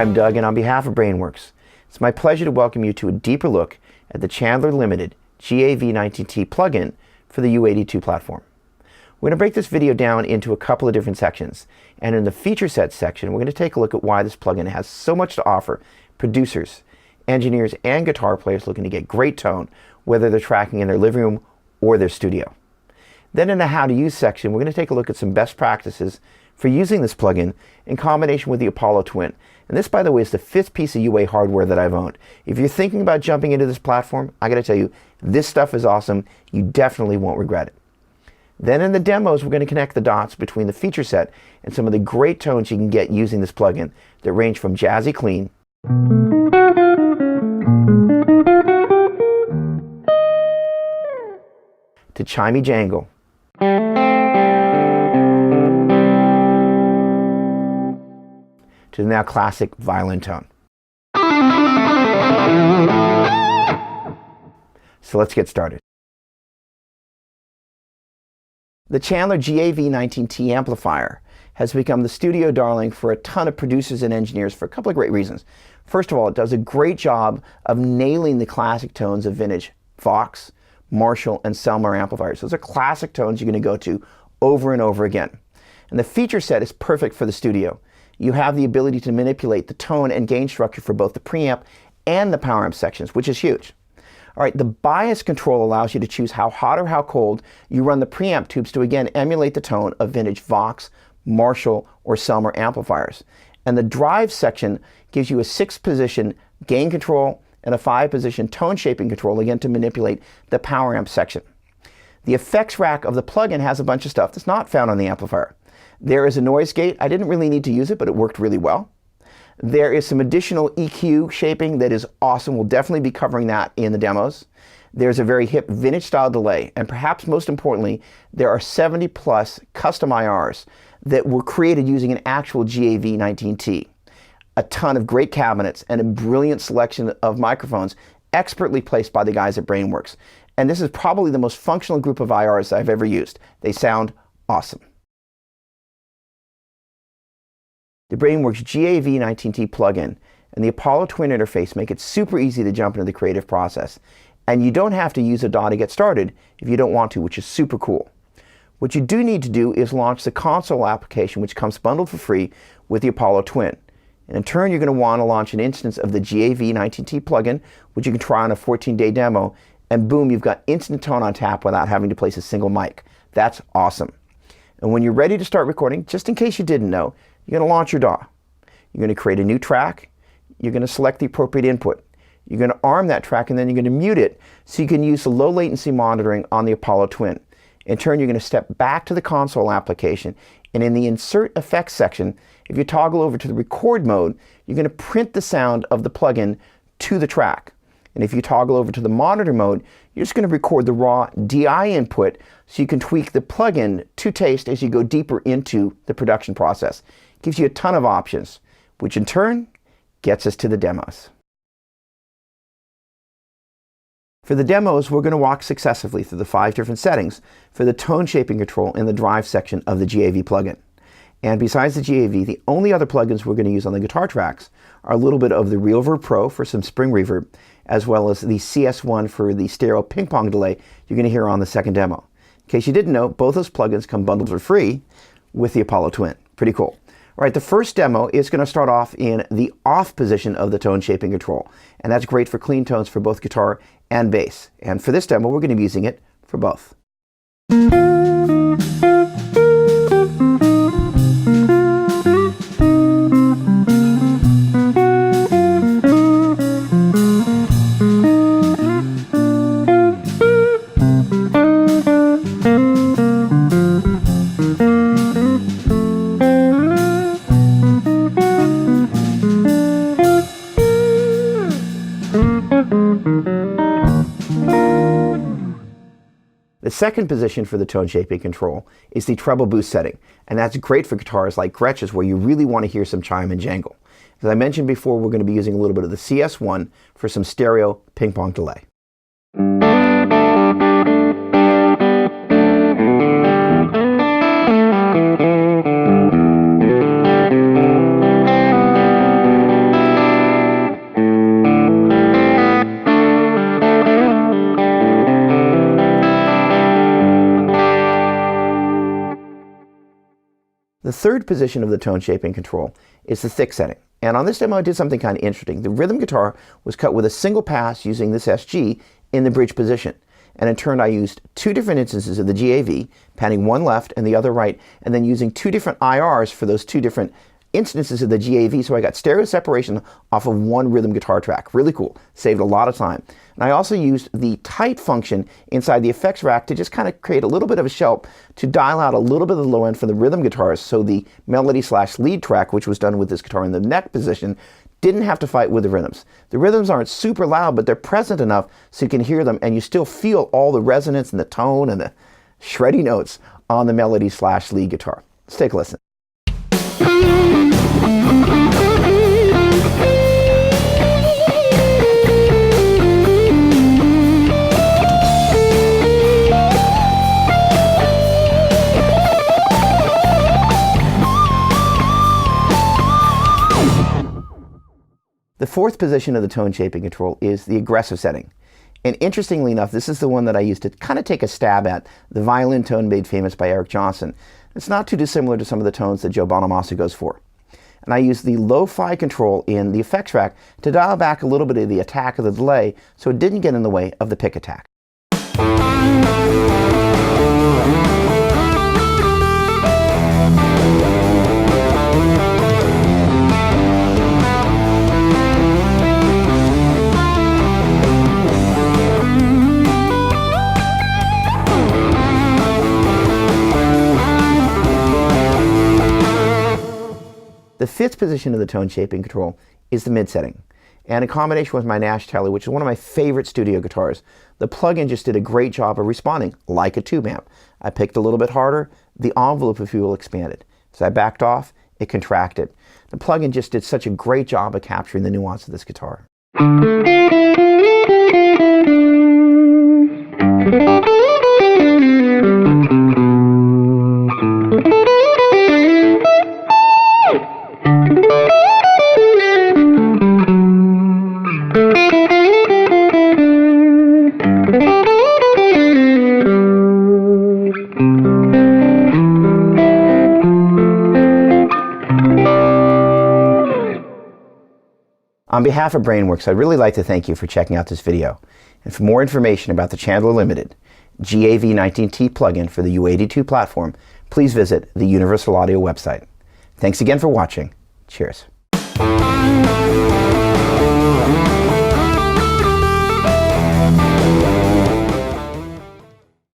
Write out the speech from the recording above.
I'm Doug, and on behalf of BrainWorks, it's my pleasure to welcome you to a deeper look at the Chandler Limited GAV19T plugin for the UAD2 platform. We're going to break this video down into a couple of different sections, and in the feature set section, we're going to take a look at why this plugin has so much to offer producers, engineers, and guitar players looking to get great tone, whether they're tracking in their living room or their studio. Then in the how to use section, we're going to take a look at some best practices for using this plugin in combination with the Apollo Twin. And this, by the way, is the 5th piece of UA hardware that I've owned. If you're thinking about jumping into this platform, I got to tell you, this stuff is awesome. You definitely won't regret it. Then in the demos, we're going to connect the dots between the feature set and some of the great tones you can get using this plugin that range from jazzy clean to chimey jangle to the now classic violin tone. So let's get started. The Chandler GAV19T amplifier has become the studio darling for a ton of producers and engineers for a couple of great reasons. First of all, it does a great job of nailing the classic tones of vintage Vox, Marshall, and Selmer amplifiers. Those are classic tones you're going to go to over and over again. And the feature set is perfect for the studio. You have the ability to manipulate the tone and gain structure for both the preamp and the power amp sections, which is huge. All right, the bias control allows you to choose how hot or how cold you run the preamp tubes to again emulate the tone of vintage Vox, Marshall, or Selmer amplifiers. And the drive section gives you a 6-position gain control and a 5-position tone shaping control, again to manipulate the power amp section. The effects rack of the plugin has a bunch of stuff that's not found on the amplifier. There is a noise gate. I didn't really need to use it, but it worked really well. There is some additional EQ shaping that is awesome. We'll definitely be covering that in the demos. There's a very hip vintage style delay, and perhaps most importantly, there are 70 plus custom IRs that were created using an actual GAV19T. A ton of great cabinets and a brilliant selection of microphones expertly placed by the guys at BrainWorks. And this is probably the most functional group of IRs I've ever used. They sound awesome. The BrainWorks GAV19T plugin and the Apollo Twin interface make it super easy to jump into the creative process. And you don't have to use a DAW to get started if you don't want to, which is super cool. What you do need to do is launch the console application, which comes bundled for free with the Apollo Twin. And in turn, you're going to want to launch an instance of the GAV19T plugin, which you can try on a 14-day demo, and boom, you've got instant tone on tap without having to place a single mic. That's awesome. And when you're ready to start recording, just in case you didn't know, you're going to launch your DAW. You're going to create a new track. You're going to select the appropriate input. You're going to arm that track, and then you're going to mute it so you can use the low latency monitoring on the Apollo Twin. In turn, you're going to step back to the console application, and in the Insert Effects section, if you toggle over to the record mode, you're going to print the sound of the plugin to the track. And if you toggle over to the monitor mode, you're just going to record the raw DI input so you can tweak the plugin to taste as you go deeper into the production process. Gives you a ton of options, which in turn gets us to the demos. For the demos, we're going to walk successively through the 5 different settings for the tone shaping control in the drive section of the GAV plugin. And besides the GAV, the only other plugins we're going to use on the guitar tracks are a little bit of the RealVerb Pro for some spring reverb, as well as the CS1 for the stereo ping pong delay you're going to hear on the second demo. In case you didn't know, both those plugins come bundled for free with the Apollo Twin. Pretty cool. All right, the first demo is going to start off in the off position of the tone shaping control. And that's great for clean tones for both guitar and bass. And for this demo, we're going to be using it for both. The second position for the tone shaping control is the treble boost setting, and that's great for guitars like Gretsch's where you really want to hear some chime and jangle. As I mentioned before, we're going to be using a little bit of the CS1 for some stereo ping pong delay. The third position of the tone shaping control is the thick setting. And on this demo, I did something kind of interesting. The rhythm guitar was cut with a single pass using this SG in the bridge position. And in turn, I used two different instances of the GAV, panning one left and the other right, and then using two different IRs for those two different instances of the GAV, so I got stereo separation off of one rhythm guitar track. Really cool. Saved a lot of time. And I also used the tight function inside the effects rack to just kind of create a little bit of a shelf to dial out a little bit of the low end for the rhythm guitars, so the melody/lead track, which was done with this guitar in the neck position, didn't have to fight with the rhythms. The rhythms aren't super loud, but they're present enough so you can hear them and you still feel all the resonance and the tone and the shreddy notes on the melody/lead guitar. Let's take a listen. The fourth position of the tone shaping control is the aggressive setting. And interestingly enough, this is the one that I used to kind of take a stab at the violin tone made famous by Eric Johnson. It's not too dissimilar to some of the tones that Joe Bonamassa goes for. And I used the lo-fi control in the effects rack to dial back a little bit of the attack of the delay so it didn't get in the way of the pick attack. The fifth position of the tone shaping control is the mid setting. And in combination with my Nash Tele, which is one of my favorite studio guitars, the plugin just did a great job of responding like a tube amp. I picked a little bit harder, the envelope, if you will, expanded. As I backed off, it contracted. The plugin just did such a great job of capturing the nuance of this guitar. On behalf of Brainworks, I'd really like to thank you for checking out this video. And for more information about the Chandler Limited GAV19T plugin for the UAD2 platform, please visit the Universal Audio website. Thanks again for watching. Cheers.